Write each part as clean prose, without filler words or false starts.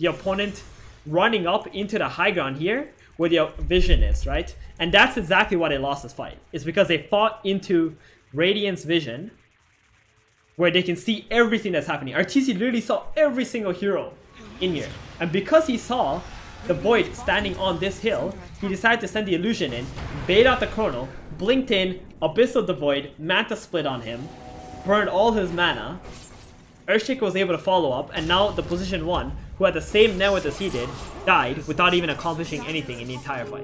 the opponent running up into the high ground here where the vision is, right? And that's exactly why they lost this fight. It's because they fought into Radiant's vision where they can see everything that's happening. Arteezy literally saw every single hero in here. And because he saw the Void standing on this hill, he decided to send the illusion in, bait out the chrono, blinked in, Abyssal the Void, Mantle split on him, burned all his mana. Earthshake was able to follow up, and now the position 1, who had the same net worth as he did, died without even accomplishing anything in the entire fight.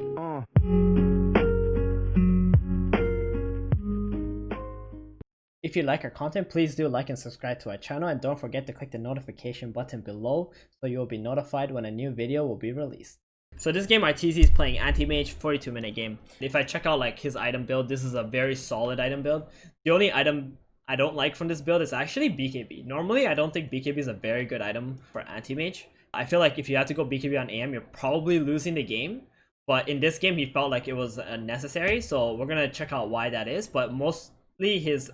If you like our content, please do like and subscribe to our channel, and don't forget to click the notification button below so you will be notified when a new video will be released. So this game, Arteezy is playing Anti-Mage, 42-minute game. If I check out like his item build, this is a very solid item build. The only item I don't like from this build is actually BKB. Normally, I don't think BKB is a very good item for Anti-Mage. I feel like if you have to go BKB on AM, you're probably losing the game. But in this game, he felt like it was necessary, so we're gonna check out why that is. But mostly his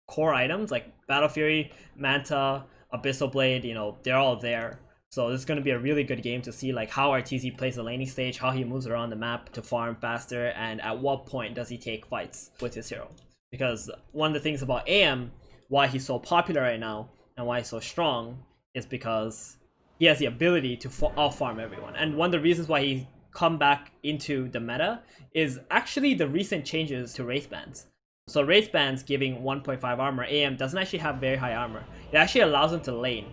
core items like Battle Fury, Manta, Abyssal Blade, you know, they're all there. So this is going to be a really good game to see like how Arteezy plays the laning stage, how he moves around the map to farm faster, and at what point does he take fights with his hero. Because one of the things about AM, why he's so popular right now and why he's so strong, is because he has the ability to out-farm everyone. And one of the reasons why he come back into the meta is actually the recent changes to Wraith bans. So Wraith bands giving 1.5 armor, AM doesn't actually have very high armor. It actually allows him to lane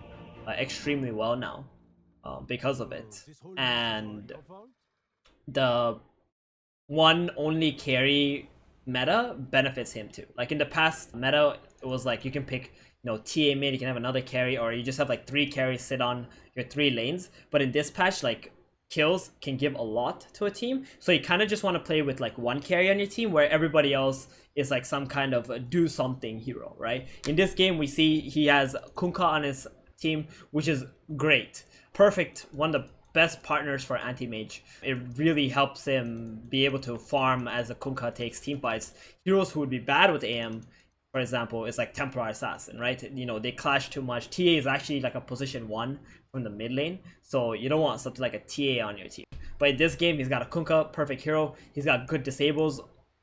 extremely well now because of it. And the one only carry meta benefits him too. Like in the past meta, it was like you can pick, you know, TA mid, you can have another carry, or you just have like 3 carries sit on your 3 lanes. But in this patch, like kills can give a lot to a team, so you kind of just want to play with like 1 carry on your team where everybody else is like some kind of a do something hero, right? In this game, we see he has Kunkka on his team, which is great. Perfect, one of the best partners for Anti-Mage. It really helps him be able to farm as a Kunkka takes team fights. Heroes who would be bad with AM, for example, is like Templar Assassin, right? You know, they clash too much. TA is actually like a position 1 from the mid lane, so you don't want something like a TA on your team. But in this game, he's got a Kunkka, perfect hero. He's got good disables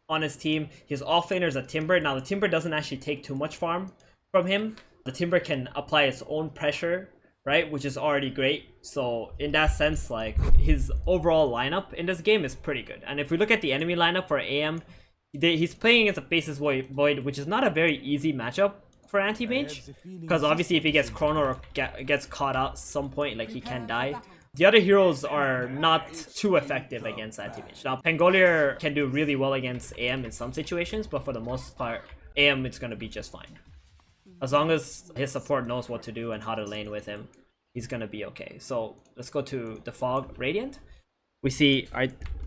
on his team. His offlaner is a Timber. Now the Timber doesn't actually take too much farm from him. The Timber can apply its own pressure, right, which is already great. So in that sense, like his overall lineup in this game is pretty good. And if we look at the enemy lineup for AM, he's playing against a Faceless Void, which is not a very easy matchup for Anti-Mage, because obviously if he gets chrono or gets caught out at some point, like he can die. The other heroes are not too effective against Anti-Mage. Now Pangolier can do really well against AM in some situations, but for the most part, AM it's going to be just fine. As long as his support knows what to do and how to lane with him, he's going to be okay. So let's go to the Fog Radiant. We see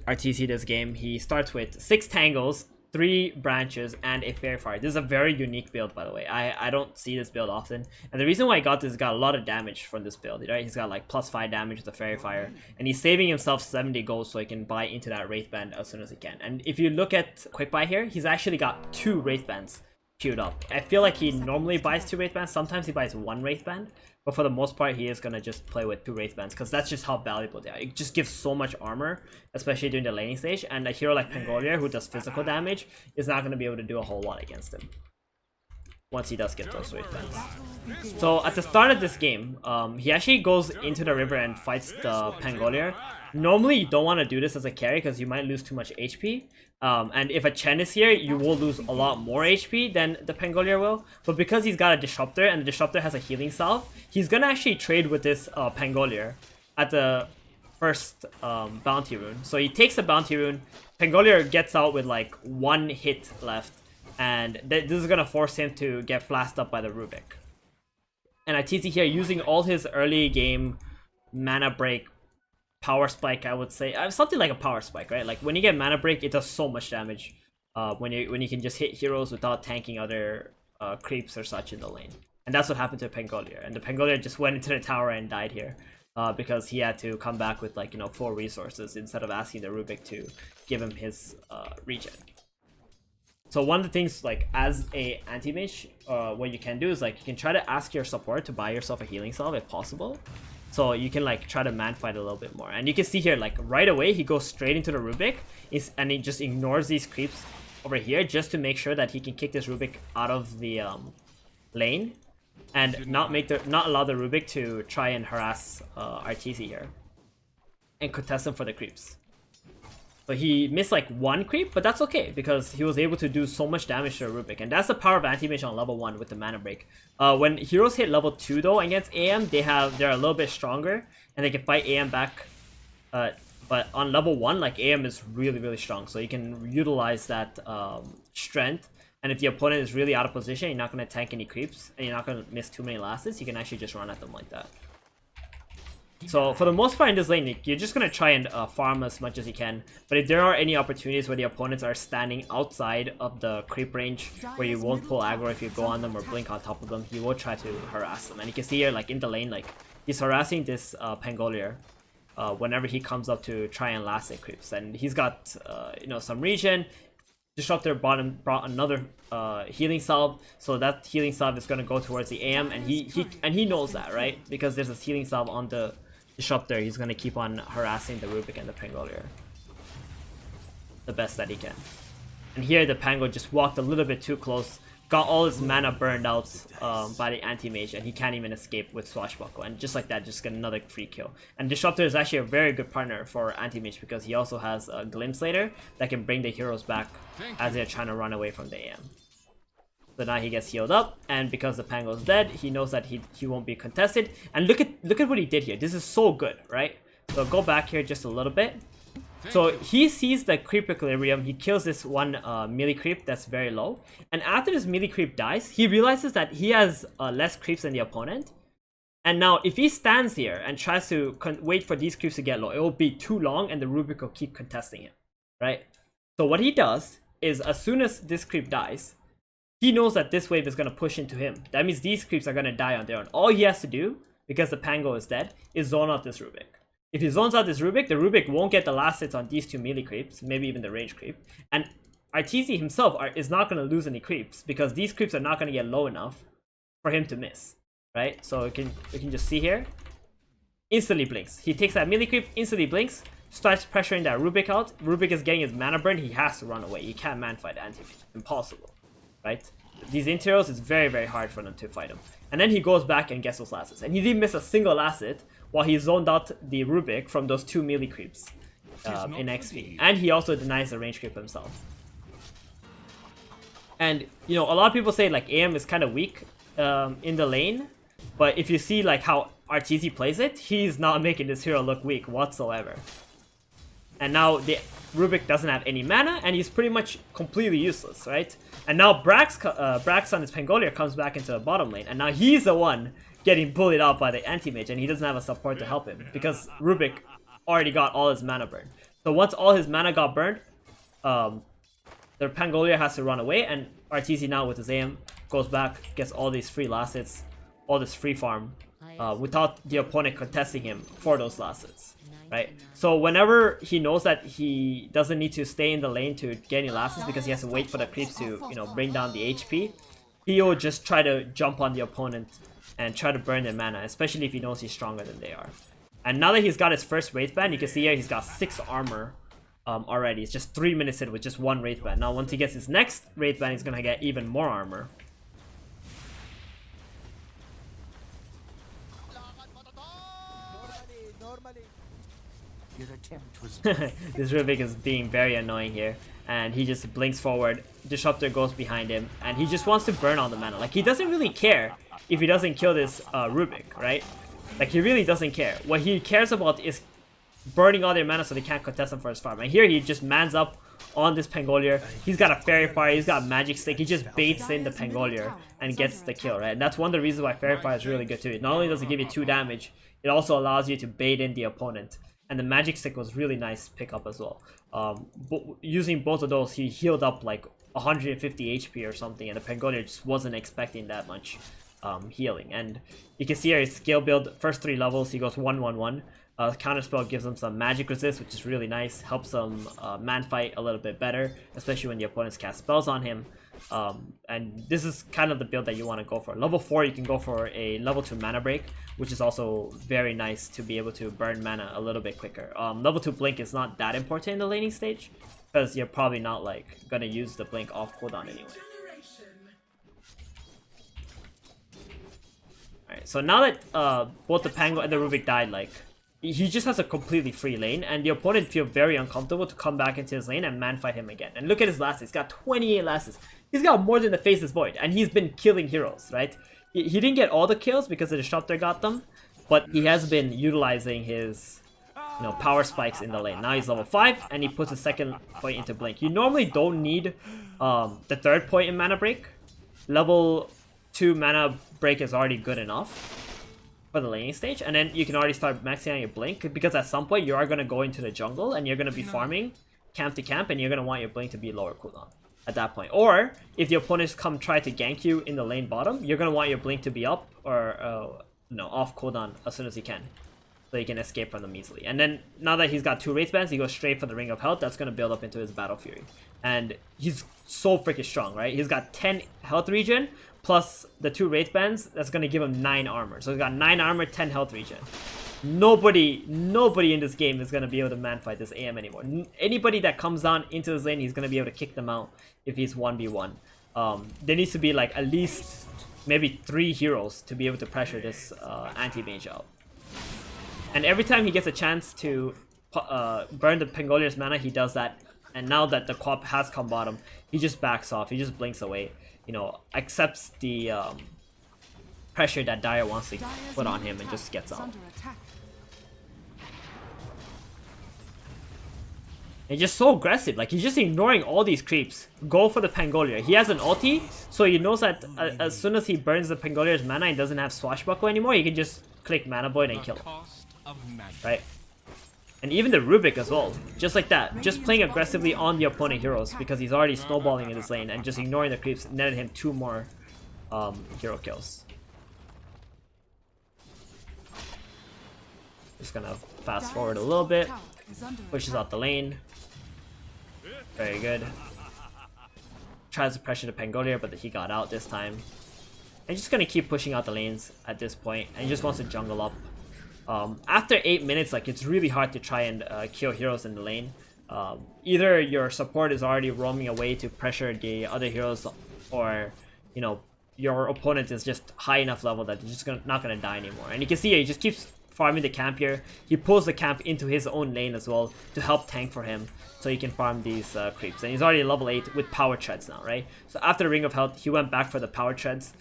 Arteezy this game. He starts with 6 Tangles, 3 branches, and a Fairy Fire. This is a very unique build, by the way. I don't see this build often. And the reason why I got this, got a lot of damage from this build, right? He's got like +5 damage with the Fairy Fire. And he's saving himself 70 gold so he can buy into that Wraith Band as soon as he can. And if you look at Quick Buy here, he's actually got 2 Wraith Bands queued up. I feel like he normally buys 2 Wraith Bands. Sometimes he buys 1 Wraith Band. But for the most part, he is going to just play with 2 Wraith Bands because that's just how valuable they are. It just gives so much armor, especially during the laning stage. And a hero like Pangolier, who does physical damage, is not going to be able to do a whole lot against him once he does get those Wraith Bands. So at the start of this game, he actually goes into the river and fights the Pangolier. Normally, you don't want to do this as a carry because you might lose too much HP. And if a Chen is here, you will lose a lot more HP than the Pangolier will. But because he's got a Disruptor and the Disruptor has a healing salve, he's going to actually trade with this Pangolier at the first bounty rune. So he takes the bounty rune, Pangolier gets out with like 1 hit left, and this is going to force him to get blasted up by the Rubik. And Arteezy here using all his early game mana break, power spike, I would say something like a power spike, right? Like when you get mana break, it does so much damage when you can just hit heroes without tanking other creeps or such in the lane. And that's what happened to Pangolier. And the Pangolier just went into the tower and died here because he had to come back with like, you know, 4 resources instead of asking the Rubik to give him his regen. So one of the things, like as a Anti-Mage, what you can do is like you can try to ask your support to buy yourself a healing salve if possible. So you can like try to man fight a little bit more. And you can see here, like right away, he goes straight into the Rubik and he just ignores these creeps over here just to make sure that he can kick this Rubik out of the lane and not allow the Rubik to try and harass Arteezy here and contest him for the creeps. So he missed like one creep, but that's okay because he was able to do so much damage to a Rubik, and that's the power of Anti-Mage on level 1 with the mana break. When heroes hit level 2 though against AM, they're a little bit stronger and they can fight AM back. But on level 1, like AM is really strong, so you can utilize that strength. And if the opponent is really out of position, you're not going to tank any creeps and you're not going to miss too many last hits, you can actually just run at them like that. So for the most part in this lane, you're just going to try and farm as much as you can. But if there are any opportunities where the opponents are standing outside of the creep range, where you won't pull aggro if you go on them or blink on top of them, you will try to harass them. And you can see here, like in the lane, like he's harassing this Pangolier whenever he comes up to try and last hit creeps. And he's got you know, some regen. Disruptor brought another healing salve, so that healing salve is going to go towards the AM, and he knows that, right? Because there's a healing salve on the Disruptor, he's going to keep on harassing the Rubik and the Pangolier the best that he can. And here the Pango just walked a little bit too close, got all his mana burned out by the Anti-Mage, and he can't even escape with Swashbuckle. And just like that, just get another free kill. And Disruptor is actually a very good partner for Anti-Mage because he also has a Glimpse Later that can bring the heroes back as they're trying to run away from the AM. So now he gets healed up, and because the Pango's dead, he knows that he won't be contested. And look at what he did here. This is so good, right? So go back here just a little bit. So he sees the creep equilibrium, he kills this one melee creep that's very low, and after this melee creep dies, he realizes that he has less creeps than the opponent. And now if he stands here and tries to wait for these creeps to get low, it will be too long and the Rubik will keep contesting him, right? So what he does is, as soon as this creep dies, he knows that this wave is going to push into him. That means these creeps are going to die on their own. All he has to do, because the Pango is dead, is zone out this Rubik. If he zones out this Rubik, the Rubik won't get the last hits on these two melee creeps, maybe even the range creep. And Arteezy himself is not going to lose any creeps, because these creeps are not going to get low enough for him to miss, right? So you can just see here, instantly blinks. He takes that melee creep, instantly blinks, starts pressuring that Rubik out. Rubik is getting his mana burn, he has to run away. You can't man fight Anti-Mage, impossible, right? These Interiors, it's very hard for them to fight him. And then he goes back and gets those last hits. And he didn't miss a single last hit while he zoned out the Rubik from those two melee creeps in XP. And he also denies the range creep himself. And, you know, a lot of people say, like, AM is kind of weak in the lane. But if you see, like, how Arteezy plays it, he's not making this hero look weak whatsoever. And now the Rubik doesn't have any mana, and he's pretty much completely useless, right? And now Brax on his Pangolier comes back into the bottom lane, and now he's the one getting bullied out by the Anti-Mage, and he doesn't have a support to help him, because Rubik already got all his mana burned. So once all his mana got burned, the Pangolier has to run away, and Arteezy now with his AM goes back, gets all these free last hits, all this free farm, without the opponent contesting him for those last hits. Right? So whenever he knows that he doesn't need to stay in the lane to get any last hits because he has to wait for the creeps to, you know, bring down the HP, he'll just try to jump on the opponent and try to burn their mana, especially if he knows he's stronger than they are. And now that he's got his first Wraith Band, you can see here he's got 6 armor already. It's just 3 minutes in with just 1 Wraith Band. Now once he gets his next Wraith Band, he's gonna get even more armor. This Rubik is being very annoying here, and he just blinks forward. Disruptor goes behind him, and he just wants to burn all the mana. Like, he doesn't really care if he doesn't kill this Rubik, right? Like, he really doesn't care. What he cares about is burning all their mana so they can't contest him for his farm. And here he just mans up on this Pangolier. He's got a Fairy Fire, he's got Magic Stick. He just baits in the Pangolier and gets the kill, right? And that's one of the reasons why Fairy Fire is really good too. Not only does it give you 2 damage, it also allows you to bait in the opponent. And the Magic Stick was really nice pickup as well. Using both of those, he healed up like 150 HP or something, and the Pangolier just wasn't expecting that much healing. And you can see here his skill build, first 3 levels, he goes 1-1-1. Counterspell gives them some magic resist, which is really nice. Helps them man fight a little bit better, especially when the opponents cast spells on him. And this is kind of the build that you want to go for. Level 4, you can go for a level 2 mana break, which is also very nice to be able to burn mana a little bit quicker. Level 2 blink is not that important in the laning stage, because you're probably not like gonna use the blink off cooldown anyway. Alright, so now that both the Pango and the Rubik died, like, he just has a completely free lane, and the opponent feel very uncomfortable to come back into his lane and man fight him again. And look at his lasses, he's got 28 lasses. He's got more than the Faceless Void, and he's been killing heroes, right? He didn't get all the kills because the Disruptor got them, but he has been utilizing his, you know, power spikes in the lane. Now he's level 5, and he puts his second point into blink. You normally don't need the third point in mana break. Level 2 mana break is already good enough for the laning stage, and then you can already start maxing out your blink, because at some point you are going to go into the jungle and you're going to be farming camp to camp, and you're going to want your blink to be lower cooldown at that point. Or if the opponents come try to gank you in the lane bottom, you're going to want your blink to be up or off cooldown as soon as you can, so you can escape from them easily. And then now that he's got 2 Wraith bands, he goes straight for the Ring of Health. That's going to build up into his Battle Fury, and he's so freaking strong, right? He's got 10 health regen plus the 2 Wraith bands. That's going to give him 9 armor. So he's got 9 armor, 10 health regen. Nobody in this game is going to be able to man fight this AM anymore. Anybody that comes down into his lane, he's going to be able to kick them out if he's 1v1. There needs to be like at least maybe 3 heroes to be able to pressure this Anti-Mage out. And every time he gets a chance to burn the Pangoliar's mana, he does that. And now that the co-op has come bottom, he just backs off, he just blinks away. You know, accepts the pressure that Dire wants to put on him and just gets out. And just so aggressive, like he's just ignoring all these creeps. Go for the Pangolier. He has an ulti, so he knows that as soon as he burns the Pangolier's mana and doesn't have Swashbuckle anymore, he can just click Mana Void and kill him. Right? And even the Rubik as well, just like that, just playing aggressively on the opponent heroes because he's already snowballing in his lane, and just ignoring the creeps netted him 2 more hero kills. Just gonna fast forward a little bit, pushes out the lane, very good. Tries to pressure the Pangolier, but he got out this time. And just gonna keep pushing out the lanes at this point, and he just wants to jungle up. After 8 minutes, like, it's really hard to try and kill heroes in the lane. Either your support is already roaming away to pressure the other heroes, or, you know, your opponent is just high enough level that they're just not gonna die anymore. And you can see here, he just keeps farming the camp here. He pulls the camp into his own lane as well to help tank for him, so he can farm these creeps. And he's already level 8 with power treads now, right? So after the Ring of Health, he went back for the power treads.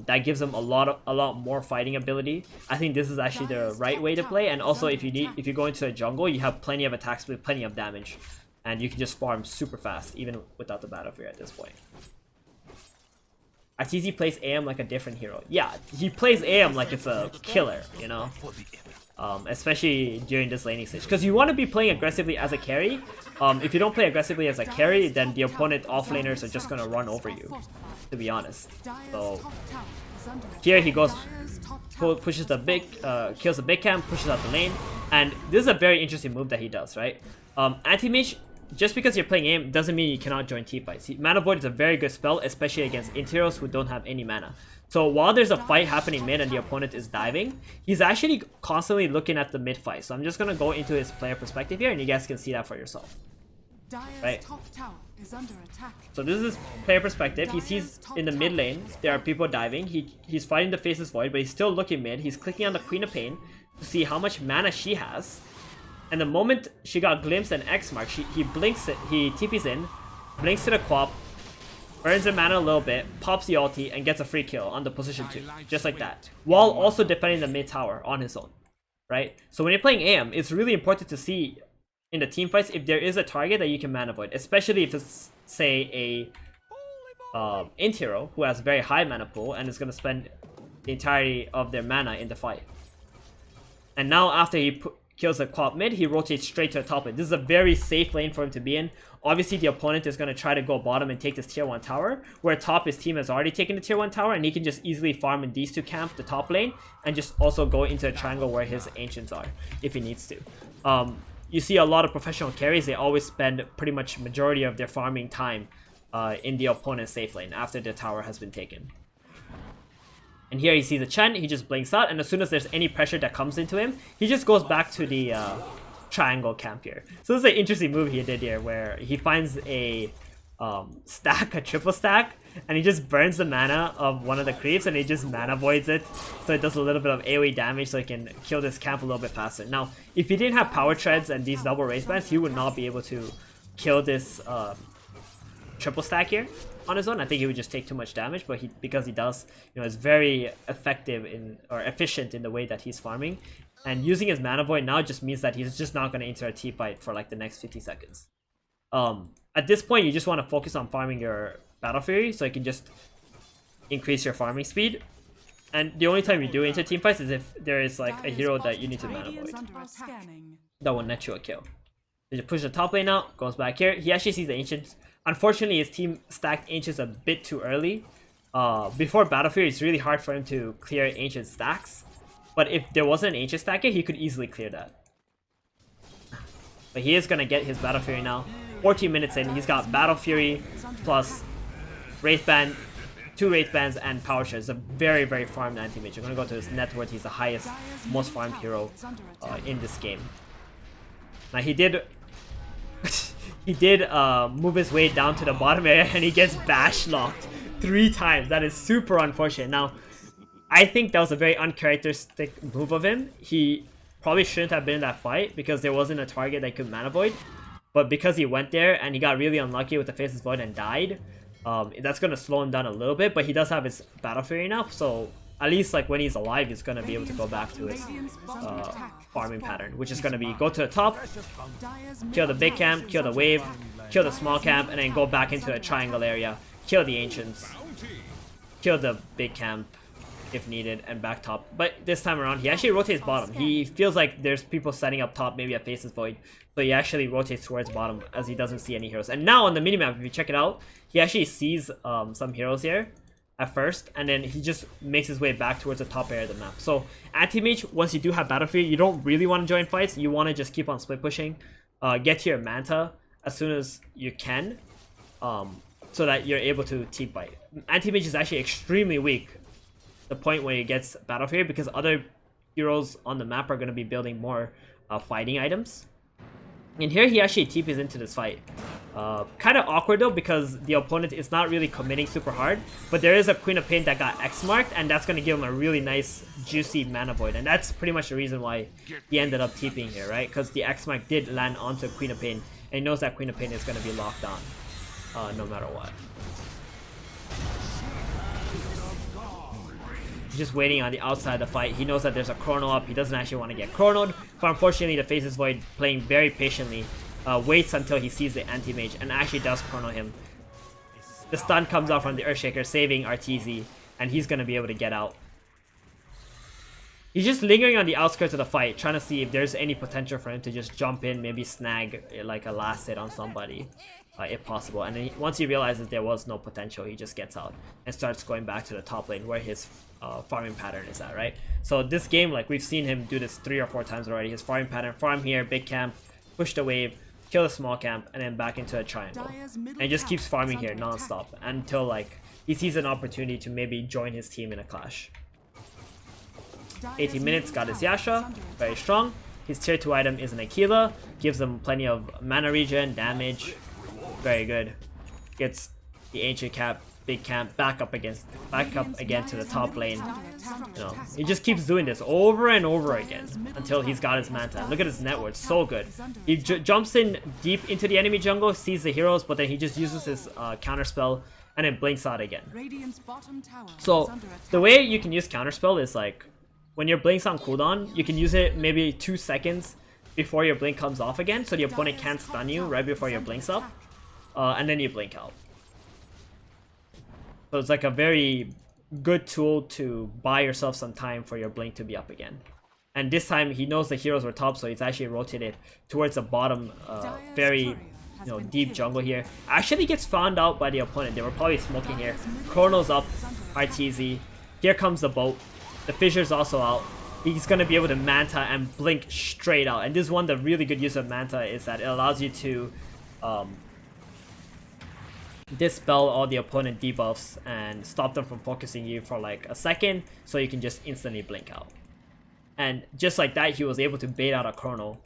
That gives him a lot more fighting ability. I think this is actually the right way to play. And also, if you go into a jungle, you have plenty of attacks with plenty of damage, and you can just farm super fast even without the Battle Fury at this point. Arteezy plays AM like a different hero. Yeah, he plays AM like it's a killer, you know, especially during this laning stage, because you want to be playing aggressively as a carry. If you don't play aggressively as a carry, then the opponent offlaners are just gonna run over you, to be honest. So here he goes, pushes the big, kills the big camp, pushes out the lane, and this is a very interesting move that he does, right? Anti-Mage, just because you're playing aim doesn't mean you cannot join team fights. Mana Void is a very good spell, especially against interiors who don't have any mana. So while there's a fight happening mid and the opponent is diving, he's actually constantly looking at the mid fight. So I'm just gonna go into his player perspective here, and you guys can see that for yourself. Right? So this is his player perspective. He sees in the mid lane there are people diving. He's fighting the Faceless Void, but he's still looking mid. He's clicking on the Queen of Pain to see how much mana she has. And the moment she got Glimpse and X mark, he blinks it, he TPs in, blinks to the Quap, burns her mana a little bit, pops the ulti, and gets a free kill on the position 2, just like that, while also defending the mid tower on his own, right? So when you're playing AM, it's really important to see in the team fights if there is a target that you can mana void, especially if it's, say, a int hero who has very high mana pool and is going to spend the entirety of their mana in the fight. And now after he kills the co-op mid, he rotates straight to the top lane. This is a very safe lane for him to be in. Obviously, the opponent is going to try to go bottom and take this tier 1 tower, where top his team has already taken the tier 1 tower, and he can just easily farm in these two camps, the top lane, and just also go into a triangle where his ancients are, if he needs to. You see a lot of professional carries, they always spend pretty much majority of their farming time in the opponent's safe lane after the tower has been taken. And here he sees a Chen, he just blinks out, and as soon as there's any pressure that comes into him, he just goes back to the triangle camp here. So this is an interesting move he did here, where he finds a stack, a triple stack, and he just burns the mana of one of the creeps, and he just mana voids it, so it does a little bit of AoE damage, so he can kill this camp a little bit faster. Now, if he didn't have power treads and these double Wraith bands, he would not be able to kill this triple stack here on his own. I think he would just take too much damage, but because he does, you know, is very effective or efficient in the way that he's farming, and using his mana void now just means that he's just not going to enter a T-fight for like the next 50 seconds. At this point, you just want to focus on farming your Battle Fury, so you can just increase your farming speed. And the only time you do enter team fights is if there is like a hero that you need to mana void. That will net you a kill. So you push the top lane out, goes back here. He actually sees the Ancients. Unfortunately, his team stacked Ancients a bit too early. Before Battle Fury, it's really hard for him to clear Ancient stacks. But if there wasn't an Ancient stack here, he could easily clear that. But he is going to get his Battle Fury now. 14 minutes in, he's got Battle Fury plus Wraith Band, 2 Wraith Bands, and Power Share. It's a very, very farmed Anti-Mage. You're going to go to his net worth. He's the highest, most farmed hero in this game. Now, he did move his way down to the bottom area, and he gets bash locked 3 times. That is super unfortunate. Now, I think that was a very uncharacteristic move of him. He probably shouldn't have been in that fight because there wasn't a target that could mana void. But because he went there and he got really unlucky with the Faceless Void and died, that's going to slow him down a little bit. But he does have his Battle Fury now, so at least like when he's alive, he's going to be able to go back to his farming pattern, which is going to be go to the top, kill the big camp, kill the wave, kill the small camp, and then go back into a triangle area, kill the Ancients, kill the big camp if needed, and back top. But this time around, he actually rotates bottom. He feels like there's people setting up top, maybe a Faceless Void, so he actually rotates towards bottom as he doesn't see any heroes. And now on the minimap, if you check it out, he actually sees some heroes here at first, and then he just makes his way back towards the top area of the map. So Anti-Mage, once you do have Battle Fury, you don't really want to join fights. You want to just keep on split pushing, get to your Manta as soon as you can, so that you're able to team fight. Anti-Mage is actually extremely weak, the point where he gets Battle Fury, because other heroes on the map are going to be building more fighting items. And here he actually TPs into this fight. Kind of awkward though, because the opponent is not really committing super hard, but there is a Queen of Pain that got X marked, and that's going to give him a really nice juicy mana void, and that's pretty much the reason why he ended up TPing here, right? Because the X mark did land onto Queen of Pain, and he knows that Queen of Pain is going to be locked on no matter what. Just waiting on the outside of the fight. He knows that there's a chrono up. He doesn't actually want to get chronoed, but unfortunately the Faceless Void, playing very patiently, waits until he sees the Anti-Mage and actually does chrono him. The stun comes out from the Earthshaker, saving Arteezy, and he's going to be able to get out. He's just lingering on the outskirts of the fight, trying to see if there's any potential for him to just jump in, maybe snag like a last hit on somebody, if possible. And then once he realizes there was no potential, he just gets out and starts going back to the top lane where his farming pattern is at, right? So this game, like, we've seen him do this 3 or 4 times already. His farming pattern: farm here, big camp, push the wave, kill the small camp, and then back into a triangle. And he just keeps farming here non-stop until like he sees an opportunity to maybe join his team in a clash. 18 minutes, got his Yasha, very strong. His tier 2 item is an Aquila, gives him plenty of mana regen, damage, very good. Gets the ancient cap, big camp, back up again to the top lane. You know, he just keeps doing this over and over again until he's got his Manta. Look at his net worth, so good. He jumps in deep into the enemy jungle, sees the heroes, but then he just uses his counterspell and then blinks out again. So the way you can use counterspell is like, when your blink's on cooldown, you can use it maybe 2 seconds before your blink comes off again, so the opponent can't stun you right before your blink's up, and then you blink out. So it's like a very good tool to buy yourself some time for your blink to be up again. And this time he knows the heroes were top, so he's actually rotated towards the bottom, very deep jungle here. Actually gets found out by the opponent. They were probably smoking here. Chrono's up, Arteezy. Here comes the boat. The Fissure's also out. He's going to be able to Manta and blink straight out. And this is one, the really good use of Manta is that it allows you to dispel all the opponent debuffs and stop them from focusing you for like a second, so you can just instantly blink out. And just like that, he was able to bait out a Chrono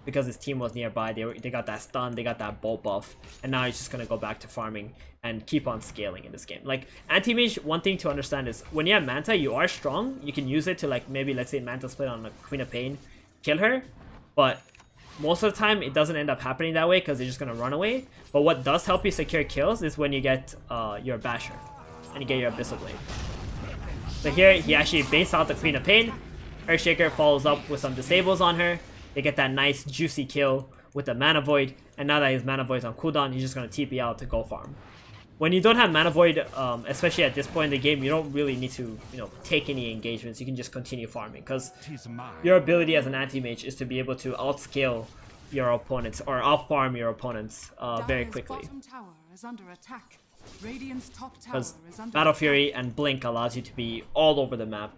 because his team was nearby. They got that stun, they got that bolt buff, and now he's just gonna go back to farming and keep on scaling in this game. Like Anti-Mage, one thing to understand is when you have Manta, you are strong. You can use it to, like, maybe let's say Manta split on a Queen of Pain, kill her, but most of the time it doesn't end up happening that way because they're just gonna run away. But what does help you secure kills is when you get your Basher and you get your Abyssal Blade. So here he actually baits out the Queen of Pain. Earthshaker follows up with some disables on her. They get that nice juicy kill with the Mana Void, and now that his Mana Void is on cooldown, he's just going to TP out to go farm. When you don't have Mana Void, especially at this point in the game, you don't really need to take any engagements. You can just continue farming because your ability as an Anti-Mage is to be able to outscale your opponents or out-farm your opponents very quickly. Because Battle Fury and Blink allows you to be all over the map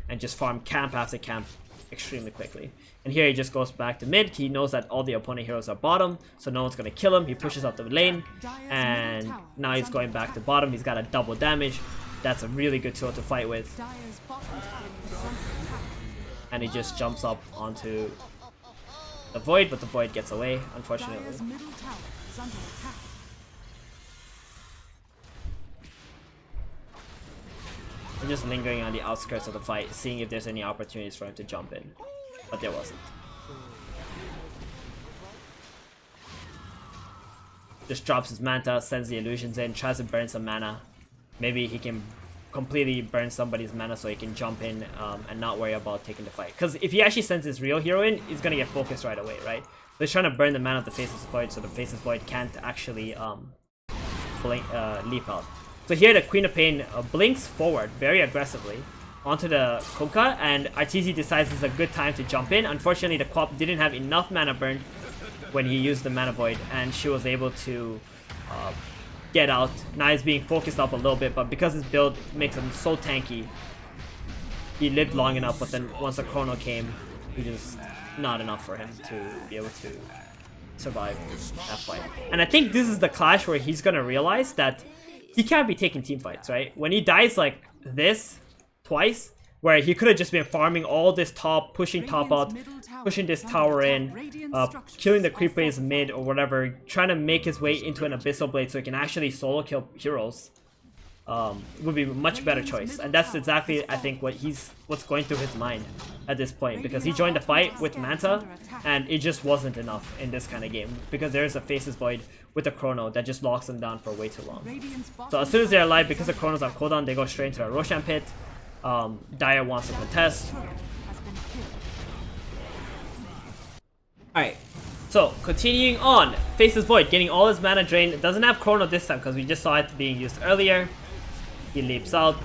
and just farm camp after camp extremely quickly. And here he just goes back to mid. He knows that all the opponent heroes are bottom, so no one's going to kill him. He pushes up the lane, and now he's going back to bottom. He's got a double damage. That's a really good tool to fight with. And he just jumps up onto the Void, but the Void gets away, unfortunately. I'm just lingering on the outskirts of the fight, seeing if there's any opportunities for him to jump in. But there wasn't. Just drops his Manta, sends the illusions in, tries to burn some mana. Maybe he can completely burn somebody's mana so he can jump in and not worry about taking the fight. Because if he actually sends his real hero in, he's going to get focused right away, right? So he's trying to burn the mana of the Faceless Void so the Faceless Void can't actually leap out. So here the Queen of Pain blinks forward very aggressively onto the Kunkka, and Arteezy decides it's a good time to jump in. Unfortunately, the Quap didn't have enough mana burned when he used the Mana Void, and she was able to get out. Now he's being focused up a little bit, but because his build makes him so tanky, he lived long enough, but then once the Chrono came, he just not enough for him to be able to survive that fight. And I think this is the clash where he's gonna realize that he can't be taking team fights, right? When he dies like this twice, where he could have just been farming all this top, pushing top out, pushing this tower in, killing the creep waves mid or whatever, trying to make his way into an Abyssal Blade so he can actually solo kill heroes, would be a much better choice. And that's exactly, I think, what's going through his mind at this point, because he joined the fight with Manta and it just wasn't enough in this kind of game, because there's a Faceless Void with a Chrono that just locks them down for way too long. So as soon as they're alive, because the Chrono's on cooldown, they go straight into a Roshan pit. Dire wants to contest. Alright, so continuing on, Faceless Void getting all his mana drained. It doesn't have Chrono this time because we just saw it being used earlier. He leaps out,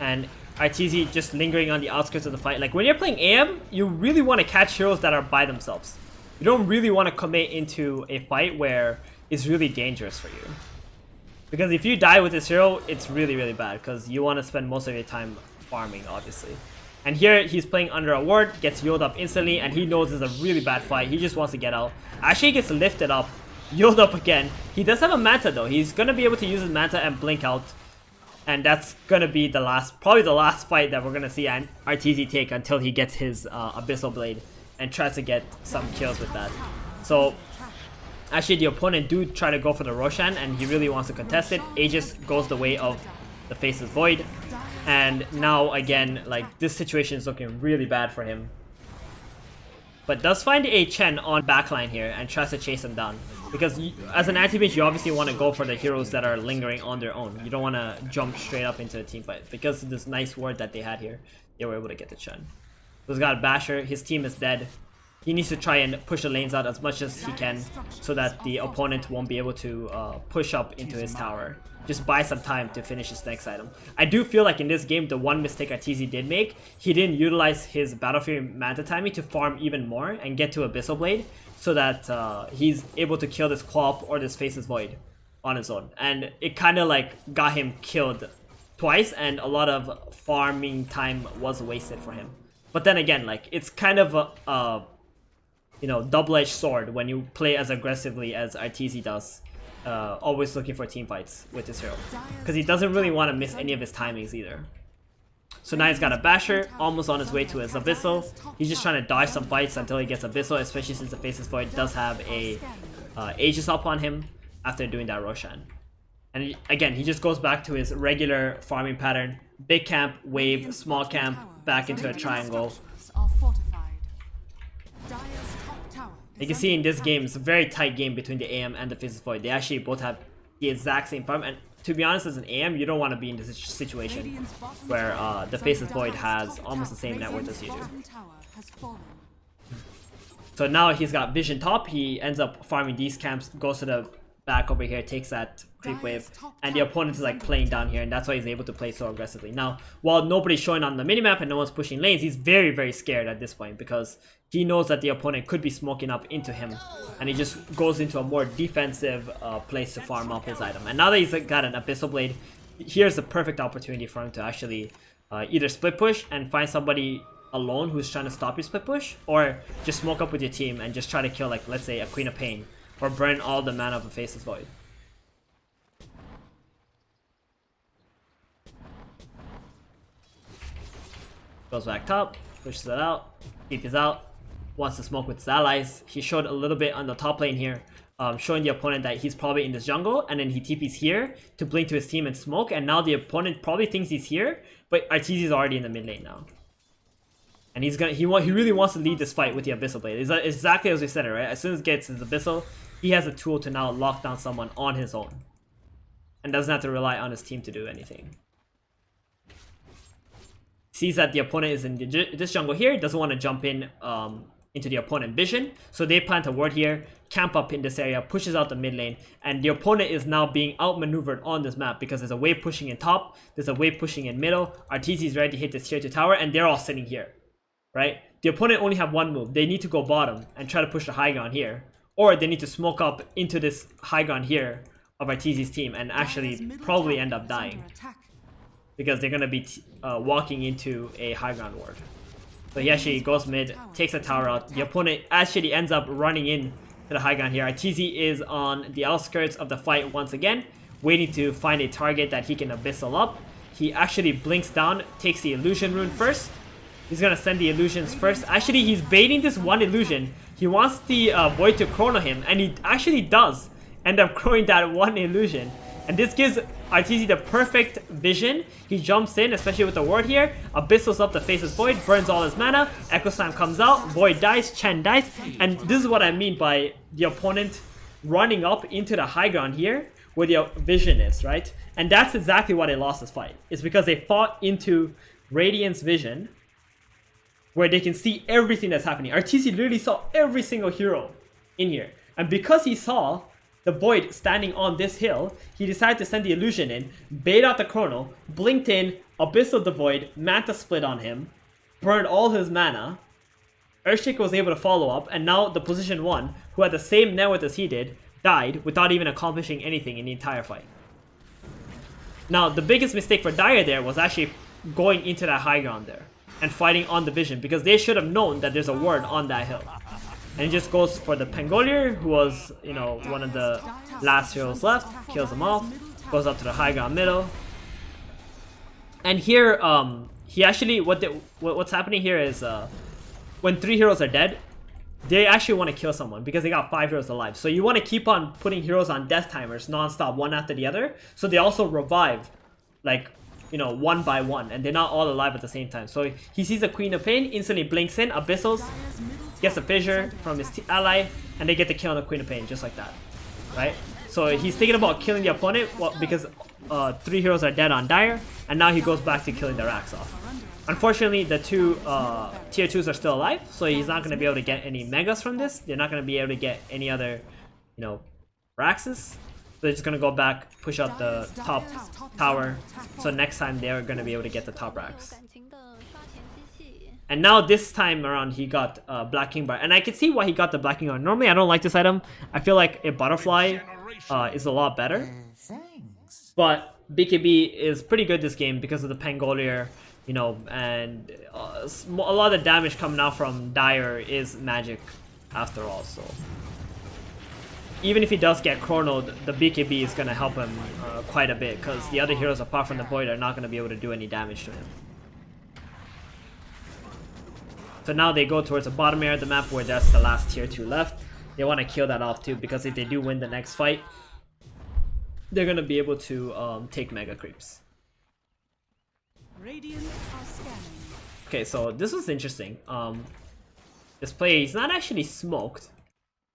and Arteezy just lingering on the outskirts of the fight. Like when you're playing AM, you really want to catch heroes that are by themselves. You don't really want to commit into a fight where it's really dangerous for you. Because if you die with this hero, it's really, really bad, because you want to spend most of your time farming, obviously. And here, he's playing under a ward, gets healed up instantly, and he knows it's a really bad fight. He just wants to get out. Actually, gets lifted up, healed up again. He does have a Manta, though. He's going to be able to use his Manta and blink out. And that's going to be the last, probably the last fight that we're going to see Arteezy take until he gets his Abyssal Blade and tries to get some kills with that. So actually, the opponent do try to go for the Roshan, and he really wants to contest it. Aegis goes the way of the Faceless Void, and now again, like, this situation is looking really bad for him. But does find a Chen on backline here and tries to chase him down, because as an Anti-Mage, you obviously want to go for the heroes that are lingering on their own. You don't want to jump straight up into the team fight. Because of this nice ward that they had here, they were able to get the Chen. So he's got a Basher. His team is dead. He needs to try and push the lanes out as much as he can so that the opponent won't be able to push up into his tower just buy some time to finish his next item. I do feel like in this game, the one mistake Arteezy did make, he didn't utilize his Battlefield Mantle timing to farm even more and get to Abyssal Blade so that he's able to kill this Quap or this Faceless Void on his own. And it kind of like got him killed twice, and a lot of farming time was wasted for him. But then again, like, it's kind of a you know, double-edged sword when you play as aggressively as Arteezy does. Always looking for team fights with this hero, because he doesn't really want to miss any of his timings either. So now he's got a Basher, almost on his way to his Abyssal. He's just trying to dodge some fights until he gets Abyssal, especially since the Faceless Void does have a Aegis up on him after doing that Roshan. And again, he just goes back to his regular farming pattern. Big camp, wave, small camp, back into a triangle. You can see in this game, it's a very tight game between the AM and the Faceless Void. They actually both have the exact same farm, and to be honest, as an AM, you don't want to be in this situation where the Faceless Void has almost the same net worth as you do. So now he's got Vision top, he ends up farming these camps, goes to the back over here, takes that creep wave, and the opponent is like playing down here, and that's why he's able to play so aggressively. Now, while nobody's showing on the minimap and no one's pushing lanes, he's very, very scared at this point because he knows that the opponent could be smoking up into him, and he just goes into a more defensive place to farm up his item. And now that he's got an Abyssal Blade, here's the perfect opportunity for him to actually either split push and find somebody alone who's trying to stop your split push, or just smoke up with your team and just try to kill, like, let's say a Queen of Pain, or burn all the mana of a Faceless Void. Goes back top, pushes it out, TP's out, wants to smoke with his allies. He showed a little bit on the top lane here, showing the opponent that he's probably in this jungle, and then he TP's here to blink to his team and smoke, and now the opponent probably thinks he's here, but Arteezy is already in the mid lane now. And he really wants to lead this fight with the Abyssal Blade. It's exactly as we said it, right? As soon as he gets his Abyssal, he has a tool to now lock down someone on his own, and doesn't have to rely on his team to do anything. Sees that the opponent is in this jungle here, doesn't want to jump in into the opponent vision, so they plant a ward here, camp up in this area, pushes out the mid lane, and the opponent is now being outmaneuvered on this map because there's a wave pushing in top, there's a wave pushing in middle, Arteezy is ready to hit this tier 2 tower, and they're all sitting here, right? The opponent only have one move. They need to go bottom and try to push the high ground here, or they need to smoke up into this high ground here of Arteezy's team and actually probably end up dying, because they're going to be walking into a high ground ward. So he actually goes mid, takes a tower out. The opponent actually ends up running in to the high ground here. Arteezy is on the outskirts of the fight once again, waiting to find a target that he can Abyssal up. He actually blinks down, takes the illusion rune first. He's going to send the illusions first. Actually, he's baiting this one illusion. He wants the Void to chrono him, and he actually does end up chronoing that one illusion. And this gives Arteezy the perfect vision. He jumps in, especially with the ward here. Abyssals up the Faceless Void, burns all his mana. Echo Slam comes out, Void dies, Chen dies. And this is what I mean by the opponent running up into the high ground here, where the vision is, right? And that's exactly why they lost this fight. It's because they fought into Radiant's vision, where they can see everything that's happening. Arteezy literally saw every single hero in here. And because he saw the Void standing on this hill, he decided to send the illusion in, bait out the chrono, blinked in, Abyssal the Void, Manta split on him, burned all his mana. Earthshake was able to follow up, and now the position 1, who had the same net worth as he did, died without even accomplishing anything in the entire fight. Now, the biggest mistake for Dire there was actually going into that high ground there and fighting on the vision, because they should have known that there's a ward on that hill. And he just goes for the Pangolier, who was, you know, one of the last heroes left, kills him off, goes up to the high ground middle. And here, he actually, what's happening here is, when 3 heroes are dead, they actually want to kill someone because they got 5 heroes alive. So you want to keep on putting heroes on death timers non-stop, one after the other, so they also revive, like, you know, one by one, and they're not all alive at the same time. So he sees a Queen of Pain, instantly blinks in, Abyssals, gets a fissure from his ally, and they get the kill on the Queen of Pain, just like that, right? So he's thinking about killing the opponent, well, because 3 heroes are dead on Dire, and now he goes back to killing the Rax off. Unfortunately, the 2 tier 2s are still alive, so he's not going to be able to get any Megas from this. They're not going to be able to get any other, you know, Raxes. they're just gonna go back, push out the top tower. So next time they're gonna be able to get the top racks. And now this time around he got Black King Bar. And I can see why he got the Black King Bar. Normally I don't like this item. I feel like a butterfly is a lot better. But BKB is pretty good this game because of the Pangolier, you know, and a lot of the damage coming out from Dire is magic after all, so even if he does get chronoed, the BKB is going to help him quite a bit because the other heroes apart from the Void are not going to be able to do any damage to him. So now they go towards the bottom area of the map where that's the last tier 2 left. They want to kill that off too because if they do win the next fight, they're going to be able to take mega creeps. Okay, so this was interesting. This player, he's not actually smoked,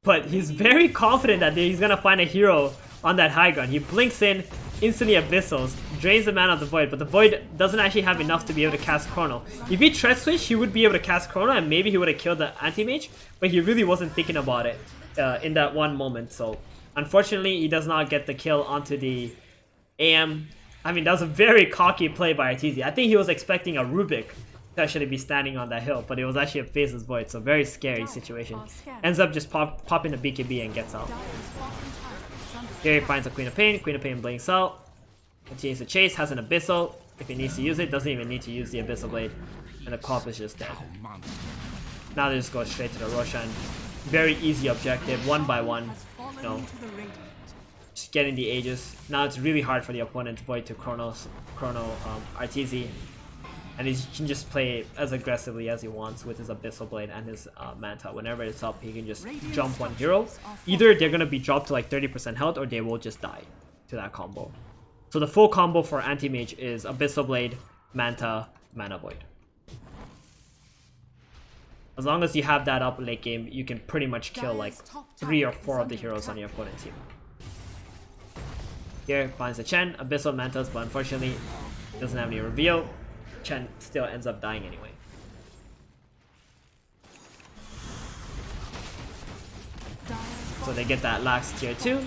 but he's very confident that he's gonna find a hero on that high ground. He blinks in, instantly abyssals, drains the mana of the Void, but the Void doesn't actually have enough to be able to cast Chrono. If he threat switch, he would be able to cast Chrono and maybe he would have killed the Anti-Mage, but he really wasn't thinking about it in that one moment. So unfortunately, he does not get the kill onto the AM. I mean, that was a very cocky play by Arteezy. I think he was expecting a Rubik to actually be standing on that hill, but it was actually a Faceless Void, so very scary situation. Ends up just popping the BKB and gets out. Here he finds a Queen of Pain. Queen of Pain blinks out. Continues to chase, has an Abyssal. If he needs to use it, doesn't even need to use the Abyssal Blade. And the Cop is just dead. Now they just go straight to the Roshan. Very easy objective, one by one. You know, just getting the Aegis. Now it's really hard for the opponent's Void to chrono Arteezy. And he can just play as aggressively as he wants with his Abyssal Blade and his Mantle. Whenever it's up, he can just jump one hero. Either they're going to be dropped to like 30% health or they will just die to that combo. So the full combo for Anti-Mage is Abyssal Blade, Manta, Mana Void. As long as you have that up late game, you can pretty much kill like 3 or 4 of the heroes on your opponent's team. Here finds the Chen, Abyssal Mantas, but unfortunately doesn't have any reveal. Chen still ends up dying anyway. So they get that last tier 2.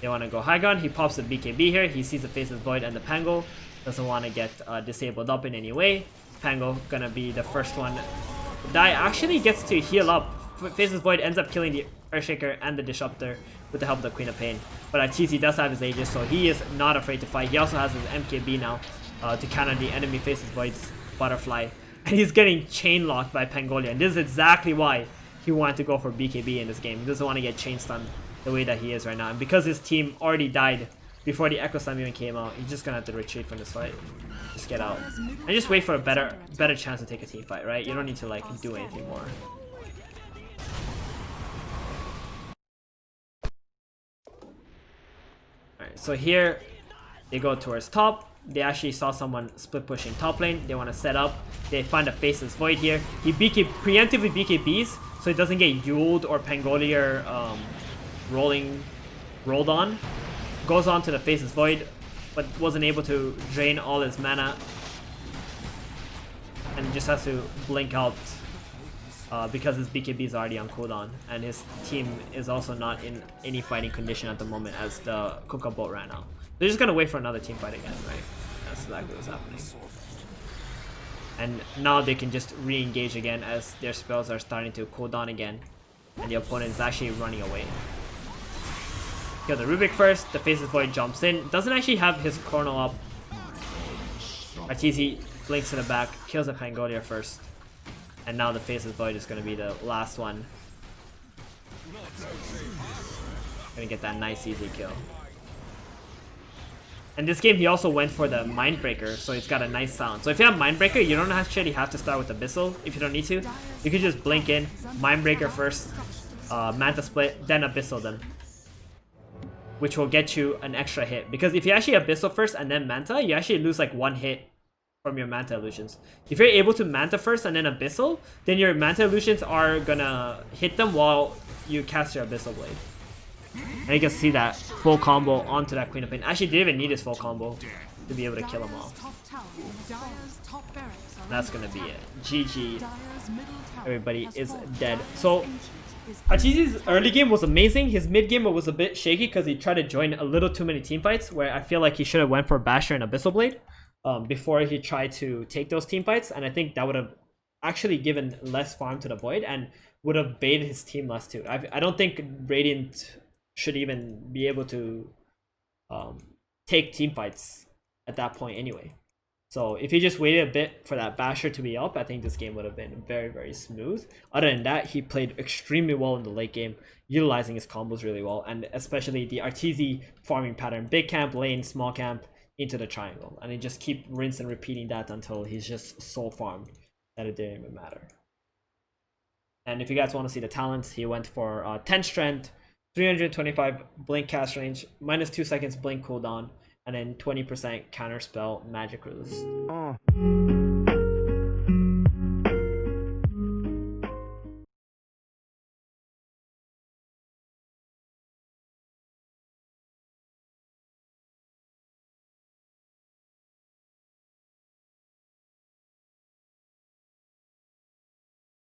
They want to go high ground. He pops the BKB here. He sees the Faceless Void and the Pango. Doesn't want to get disabled up in any way. Pango gonna be the first one to die. Actually gets to heal up. Faceless Void ends up killing the Earthshaker and the Disruptor with the help of the Queen of Pain. But Arteezy does have his Aegis, so he is not afraid to fight. He also has his MKB now to counter the enemy Faceless Void's Butterfly. And he's getting chain locked by Pangolier. And this is exactly why he wanted to go for BKB in this game. He doesn't want to get chain stunned the way that he is right now. And because his team already died before the Echo Slam even came out, he's just gonna have to retreat from this fight. Just get out. And just wait for a better chance to take a team fight, right? You don't need to like do anything more. Alright, so here they go towards top. They actually saw someone split pushing top lane. They want to set up. They find a Faceless Void here. He preemptively BKBs so it doesn't get Yuled or Pangolier rolled on. Goes on to the Faceless Void, but wasn't able to drain all his mana. And just has to blink out because his BKB is already on cooldown. And his team is also not in any fighting condition at the moment as the Kuka boat ran out. They're just gonna wait for another team fight again, right? That's exactly what's happening. And now they can just re-engage again as their spells are starting to cool down again. And the opponent is actually running away. Kill the Rubik first, the Faceless Void jumps in. Doesn't actually have his Chrono up. Arteezy blinks to the back, kills the Pangolier first. And now the Faceless Void is gonna be the last one. Gonna get that nice easy kill. And this game, he also went for the Mindbreaker, so it's got a nice sound. So if you have Mindbreaker, you don't actually have to start with Abyssal if you don't need to. You can just blink in, Mindbreaker first, Manta Split, then Abyssal them. Which will get you an extra hit. Because if you actually Abyssal first and then Manta, you actually lose like 1 hit from your Manta illusions. If you're able to Manta first and then Abyssal, then your Manta illusions are gonna hit them while you cast your Abyssal Blade. And you can see that full combo onto that Queen of Pain. Actually, didn't even need his full combo to be able to kill him off. That's gonna be it. GG. Everybody is dead. So Arteezy's early game was amazing. His mid game was a bit shaky because he tried to join a little too many team fights, where I feel like he should have went for Basher and Abyssal Blade before he tried to take those team fights, and I think that would have actually given less farm to the Void and would have baited his team less too. I don't think Radiant should even be able to take team fights at that point anyway. So if he just waited a bit for that Basher to be up, I think this game would have been very, very smooth. Other than that, he played extremely well in the late game, utilizing his combos really well, and especially the Arteezy farming pattern. Big camp, lane, small camp, into the triangle. And he just keep rinse and repeating that until he's just so farmed that it didn't even matter. And if you guys want to see the talents, he went for 10 strength, 325 blink cast range, minus 2 seconds blink cooldown, and then 20% counterspell magic resist.